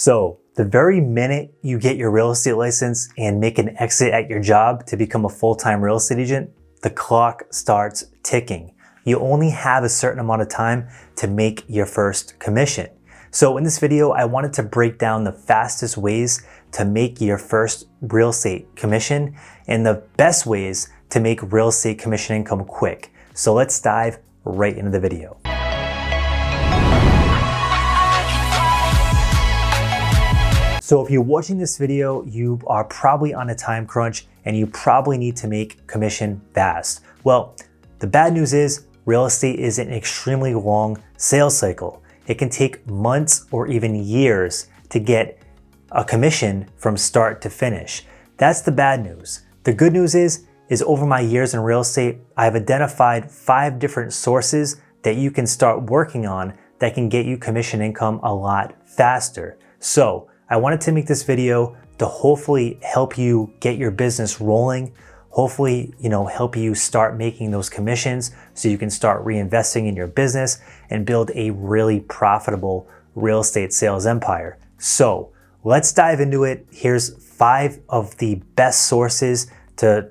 So the very minute you get your real estate license and make an exit at your job to become a full-time real estate agent, the clock starts ticking. You only have a certain amount of time to make your first commission. So in this video, I wanted to break down the fastest ways to make your first real estate commission and the best ways to make real estate commission income quick. So let's dive right into the video. So if you're watching this video, you are probably on a time crunch and you probably need to make commission fast. Well, the bad news is real estate is an extremely long sales cycle. It can take months or even years to get a commission from start to finish. That's the bad news. The good news is over my years in real estate, I've identified 5 different sources that you can start working on that can get you commission income a lot faster. So I wanted to make this video to hopefully help you get your business rolling, hopefully, help you start making those commissions so you can start reinvesting in your business and build a really profitable real estate sales empire. So let's dive into it. Here's 5 of the best sources to,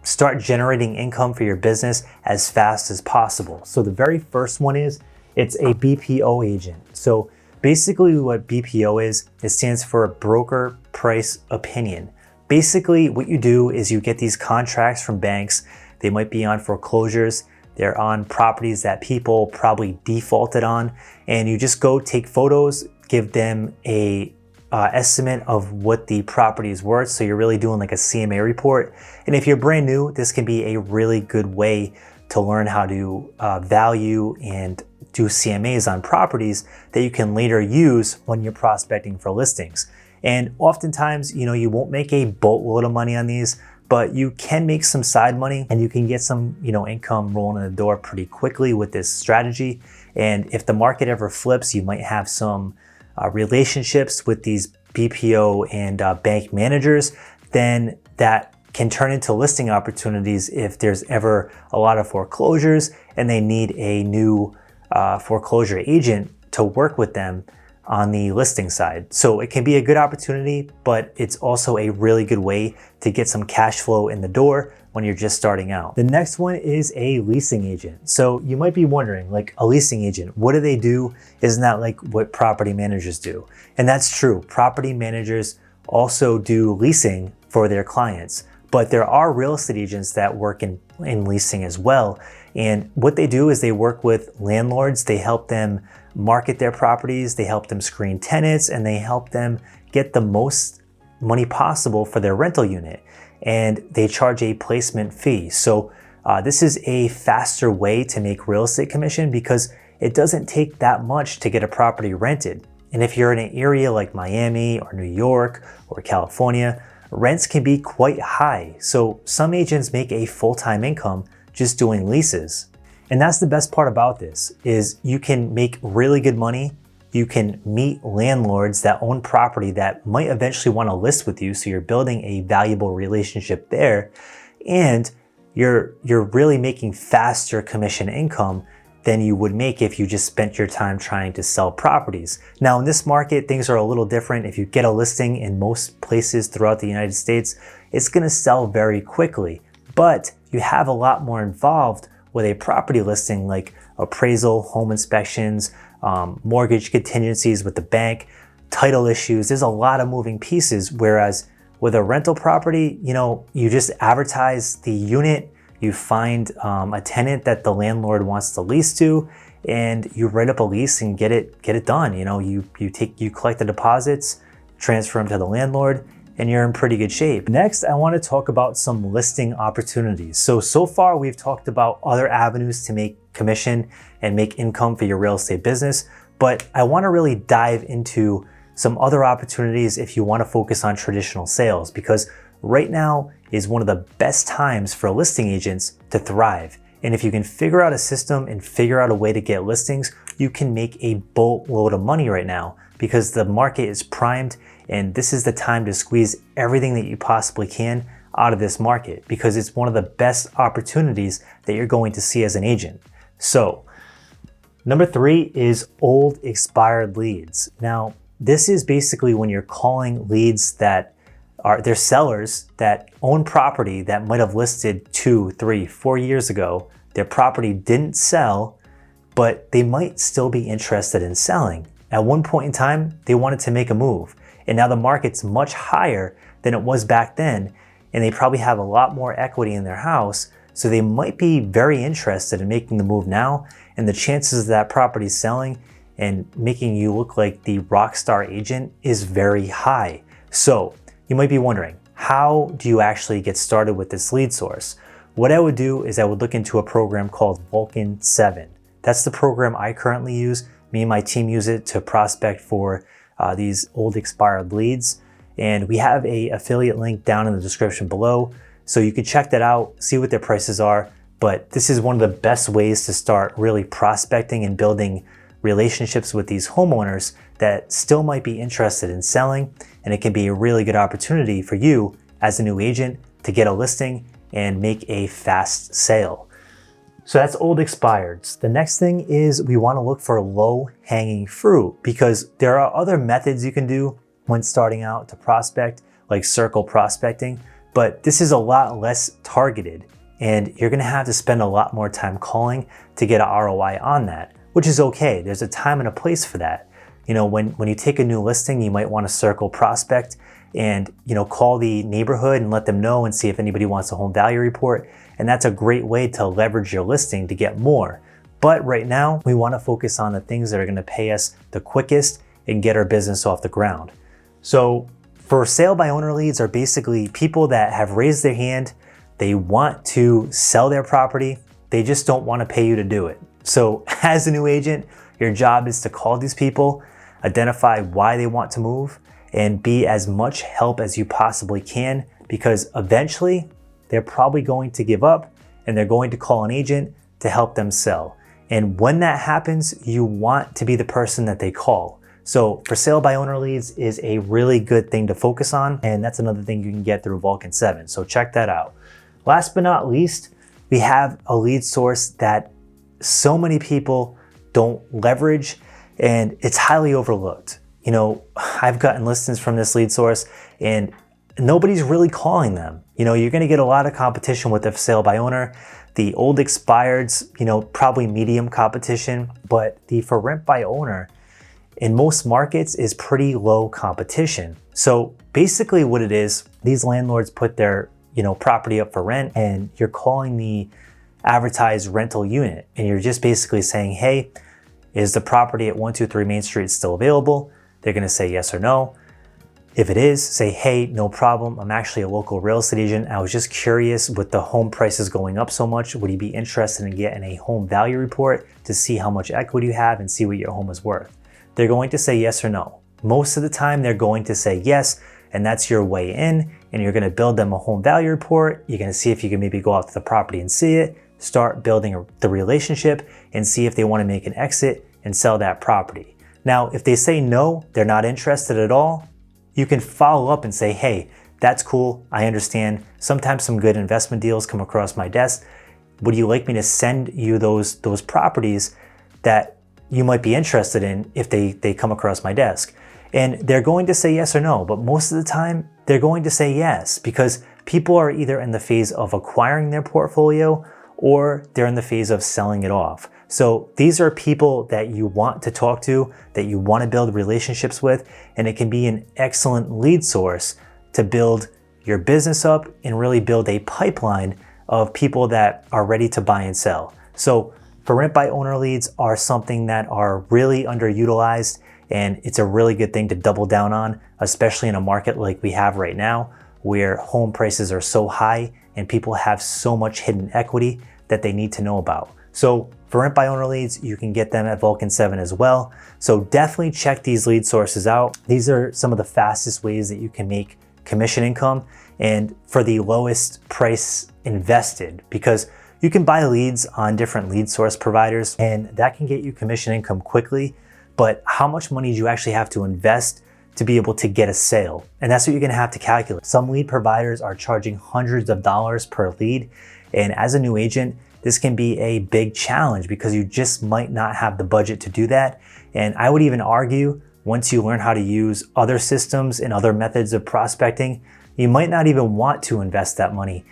start generating income for your business as fast as possible. So the very first one is, it's a BPO agent. So basically what BPO is, it stands for broker price opinion. Basically what you do is you get these contracts from banks. They might be on foreclosures. They're on properties that people probably defaulted on. And you just go take photos, give them a estimate of what the property is worth. So you're really doing like a CMA report. And if you're brand new, this can be a really good way to learn how to value and do CMAs on properties that you can later use when you're prospecting for listings. And oftentimes, you won't make a boatload of money on these, but you can make some side money and you can get some, income rolling in the door pretty quickly with this strategy. And if the market ever flips, you might have some relationships with these BPO and bank managers, then that can turn into listing opportunities if there's ever a lot of foreclosures and they need a new foreclosure agent to work with them on the listing side. So it can be a good opportunity, but it's also a really good way to get some cash flow in the door when you're just starting out. The next one is a leasing agent. So you might be wondering, like, a leasing agent, what do they do? Isn't that like what property managers do? And that's true. Property managers also do leasing for their clients, but there are real estate agents that work in leasing as well. And what they do is they work with landlords. They help them market their properties. They help them screen tenants and they help them get the most money possible for their rental unit. And they charge a placement fee. So this is a faster way to make real estate commission because it doesn't take that much to get a property rented. And if you're in an area like Miami or New York or California, rents can be quite high. So some agents make a full-time income just doing leases. And that's the best part about this is you can make really good money. You can meet landlords that own property that might eventually want to list with you. So you're building a valuable relationship there. And you're really making faster commission income than you would make if you just spent your time trying to sell properties. Now in this market, things are a little different. If you get a listing in most places throughout the United States, it's gonna sell very quickly. But you have a lot more involved with a property listing like appraisal, home inspections, mortgage contingencies with the bank, title issues. There's a lot of moving pieces. Whereas with a rental property, you just advertise the unit, you find a tenant that the landlord wants to lease to, and you write up a lease and get it done. You collect the deposits, transfer them to the landlord, and you're in pretty good shape. Next, I want to talk about some listing opportunities. So far we've talked about other avenues to make commission and make income for your real estate business, but I want to really dive into some other opportunities if you want to focus on traditional sales, because right now is one of the best times for listing agents to thrive. And if you can figure out a system and figure out a way to get listings, you can make a boatload of money right now because the market is primed and this is the time to squeeze everything that you possibly can out of this market because it's one of the best opportunities that you're going to see as an agent. So number 3 is old expired leads. Now, this is basically when you're calling leads that they're sellers that own property that might have listed 2, 3, 4 years ago. Their property didn't sell, but they might still be interested in selling. At one point in time, they wanted to make a move, and now the market's much higher than it was back then, and they probably have a lot more equity in their house, so they might be very interested in making the move now, and the chances of that property selling and making you look like the rock star agent is very high. So you might be wondering, how do you actually get started with this lead source? What I would do is I would look into a program called Vulcan 7. That's the program I currently use. Me and my team use it to prospect for these old expired leads. And we have an affiliate link down in the description below. So you can check that out, see what their prices are. But this is one of the best ways to start really prospecting and building relationships with these homeowners that still might be interested in selling, and it can be a really good opportunity for you as a new agent to get a listing and make a fast sale. So that's old expireds. The next thing is we want to look for low hanging fruit, because there are other methods you can do when starting out to prospect, like circle prospecting, but this is a lot less targeted, and you're going to have to spend a lot more time calling to get an ROI on that, which is okay. There's a time and a place for that. You know, when you take a new listing, you might want to circle prospect and, call the neighborhood and let them know and see if anybody wants a home value report. And that's a great way to leverage your listing to get more. But right now, we want to focus on the things that are going to pay us the quickest and get our business off the ground. So for sale by owner leads are basically people that have raised their hand. They want to sell their property. They just don't want to pay you to do it. So as a new agent, your job is to call these people, identify why they want to move, and be as much help as you possibly can, because eventually they're probably going to give up and they're going to call an agent to help them sell. And when that happens, you want to be the person that they call. So for sale by owner leads is a really good thing to focus on, and that's another thing you can get through Vulcan 7. So check that out. Last but not least, we have a lead source that so many people don't leverage, and it's highly overlooked. I've gotten listings from this lead source and nobody's really calling them. You're going to get a lot of competition with the sale by owner. The old expireds, probably medium competition, but the for rent by owner in most markets is pretty low competition. So basically what it is, these landlords put their, property up for rent, and you're calling the advertised rental unit, and you're just basically saying, hey, is the property at 123 Main Street still available? They're going to say yes or no. If it is, say, hey, no problem. I'm actually a local real estate agent. I was just curious, with the home prices going up so much, would you be interested in getting a home value report to see how much equity you have and see what your home is worth? They're going to say yes or no. Most of the time, they're going to say yes, and that's your way in, and you're going to build them a home value report. You're going to see if you can maybe go out to the property and see it, start building the relationship, and see if they want to make an exit and sell that property. Now, if they say no, they're not interested at all, you can follow up and say, hey, that's cool. I understand. Sometimes some good investment deals come across my desk. Would you like me to send you those properties that you might be interested in if they come across my desk? And they're going to say yes or no, but most of the time they're going to say yes, because people are either in the phase of acquiring their portfolio or they're in the phase of selling it off. So these are people that you want to talk to, that you want to build relationships with, and it can be an excellent lead source to build your business up and really build a pipeline of people that are ready to buy and sell. So for rent by owner leads are something that are really underutilized, and it's a really good thing to double down on, especially in a market like we have right now, where home prices are so high and people have so much hidden equity that they need to know about. So for rent by owner leads, you can get them at Vulcan 7 as well. So definitely check these lead sources out. These are some of the fastest ways that you can make commission income, and for the lowest price invested, because you can buy leads on different lead source providers and that can get you commission income quickly. But how much money do you actually have to invest to be able to get a sale? And that's what you're going to have to calculate. Some lead providers are charging hundreds of dollars per lead. And as a new agent, this can be a big challenge because you just might not have the budget to do that. And I would even argue once you learn how to use other systems and other methods of prospecting, you might not even want to invest that money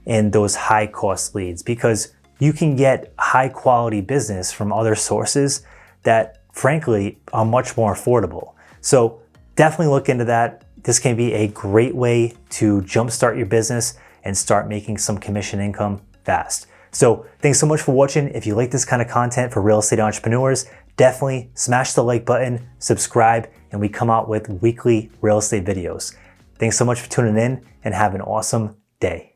in those high cost leads, because you can get high quality business from other sources that frankly are much more affordable. So definitely look into that. This can be a great way to jumpstart your business and start making some commission income fast. So thanks so much for watching. If you like this kind of content for real estate entrepreneurs, definitely smash the like button, subscribe, and we come out with weekly real estate videos. Thanks so much for tuning in and have an awesome day.